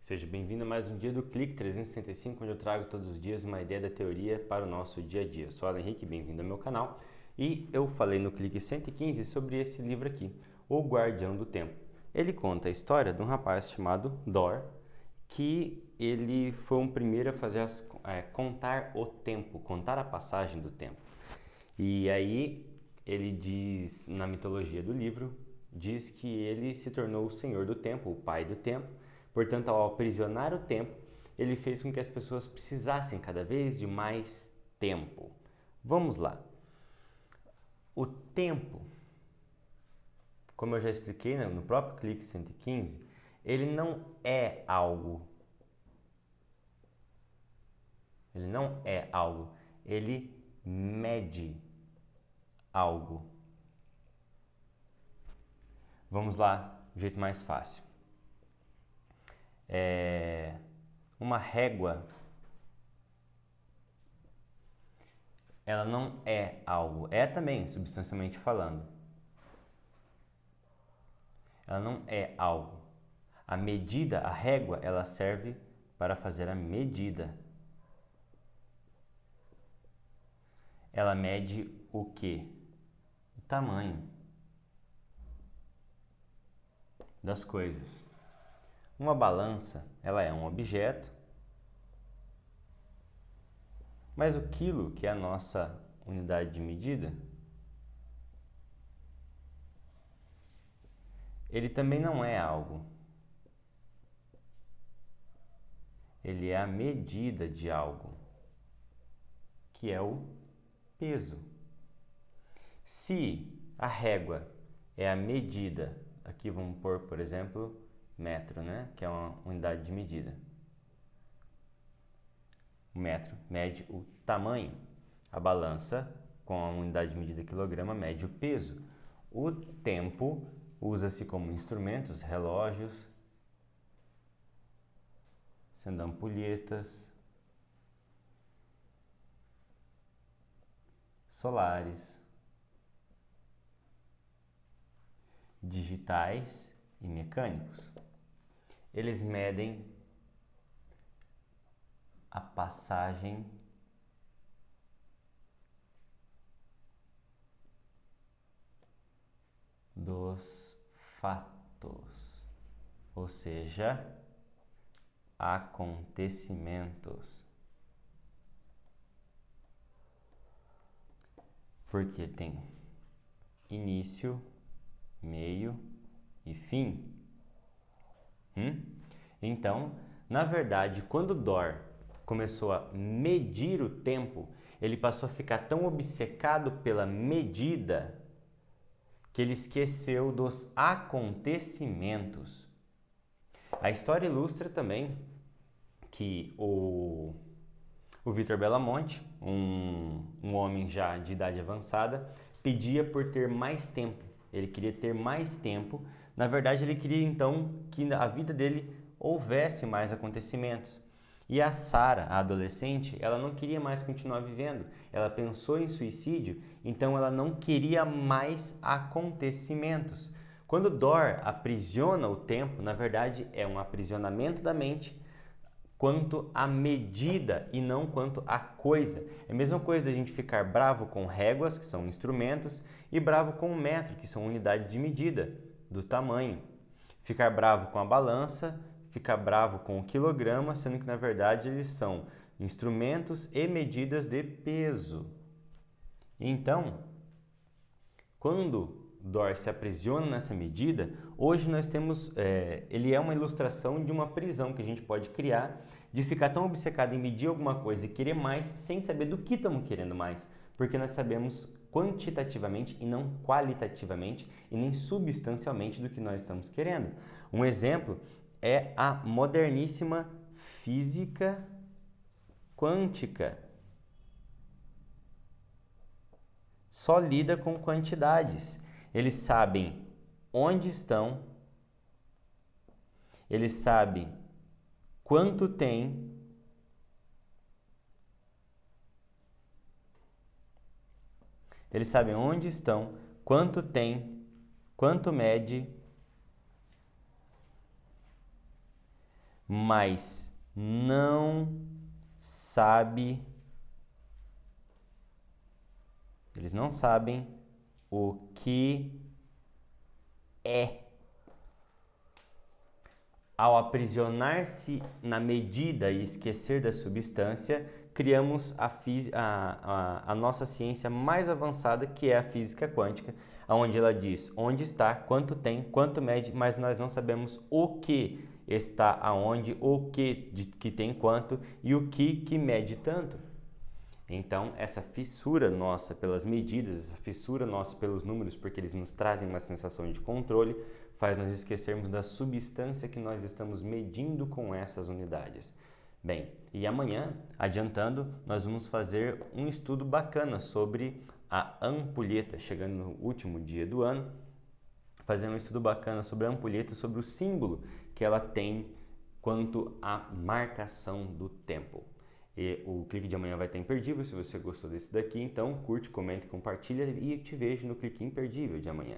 Seja bem-vindo a mais um dia do Clique 365, onde eu trago todos os dias uma ideia da teoria para o nosso dia a dia. Eu sou Alan Henrique, bem-vindo ao meu canal. E eu falei no Clique 115 sobre esse livro aqui, O Guardião do Tempo. Ele conta a história de um rapaz chamado Dor, que ele foi o primeiro a fazer contar o tempo, contar a passagem do tempo. E aí ele diz, na mitologia do livro, diz que ele se tornou o senhor do tempo, o pai do tempo. Portanto, ao aprisionar o tempo, ele fez com que as pessoas precisassem cada vez de mais tempo. Vamos lá. O tempo, como eu já expliquei no próprio Clique 115, ele não é algo. Ele não é algo. Ele mede algo. Vamos lá, do jeito mais fácil. Uma régua, ela não é algo. É também, substancialmente falando. Ela não é algo. A medida, a régua, ela serve para fazer a medida. Ela mede o quê? O tamanho das coisas. Uma balança, ela é um objeto, mas o quilo, que é a nossa unidade de medida, ele também não é algo. Ele é a medida de algo, que é o peso. Se a régua é a medida, aqui vamos pôr, por exemplo, metro, né? Que é uma unidade de medida. O metro mede o tamanho. A balança, com a unidade de medida quilograma, mede o peso. O tempo usa-se como instrumentos, relógios, sendo ampulhetas, solares, digitais e mecânicos. Eles medem a passagem dos fatos, ou seja, acontecimentos. Porque tem início, meio e fim. Então, na verdade, quando Dor começou a medir o tempo, ele passou a ficar tão obcecado pela medida que ele esqueceu dos acontecimentos. A história ilustra também que o Victor Belamonte, um homem já de idade avançada, pedia por ter mais tempo. Ele queria ter mais tempo. Na verdade, ele queria então que a vida dele houvesse mais acontecimentos. E a Sarah, a adolescente, ela não queria mais continuar vivendo. Ela pensou em suicídio, então ela não queria mais acontecimentos. Quando Dor aprisiona o tempo, na verdade é um aprisionamento da mente quanto à medida e não quanto à coisa. É a mesma coisa da gente ficar bravo com réguas, que são instrumentos, e bravo com o metro, que são unidades de medida do tamanho. Ficar bravo com a balança, ficar bravo com o quilograma, sendo que na verdade eles são instrumentos e medidas de peso. Então, quando Dor se aprisiona nessa medida, hoje nós temos, ele é uma ilustração de uma prisão que a gente pode criar, de ficar tão obcecado em medir alguma coisa e querer mais, sem saber do que estamos querendo mais, porque nós sabemos quantitativamente e não qualitativamente e nem substancialmente do que nós estamos querendo. Um exemplo é a moderníssima física quântica. Só lida com quantidades. Eles sabem onde estão, eles sabem quanto tem, eles sabem onde estão, quanto tem, quanto mede, mas não sabe, eles não sabem o que é. Ao aprisionar-se na medida e esquecer da substância, criamos a nossa ciência mais avançada, que é a física quântica, onde ela diz onde está, quanto tem, quanto mede, mas nós não sabemos o que está aonde, o que tem quanto e o que mede tanto. Então, essa fissura nossa pelas medidas, essa fissura nossa pelos números, porque eles nos trazem uma sensação de controle, faz nós esquecermos da substância que nós estamos medindo com essas unidades. Bem, e amanhã, adiantando, nós vamos fazer um estudo bacana sobre a ampulheta, chegando no último dia do ano, fazendo um estudo bacana sobre a ampulheta, sobre o símbolo que ela tem quanto à marcação do tempo. E o clique de amanhã vai estar imperdível. Se você gostou desse daqui, então curte, comenta, compartilha e te vejo no clique imperdível de amanhã.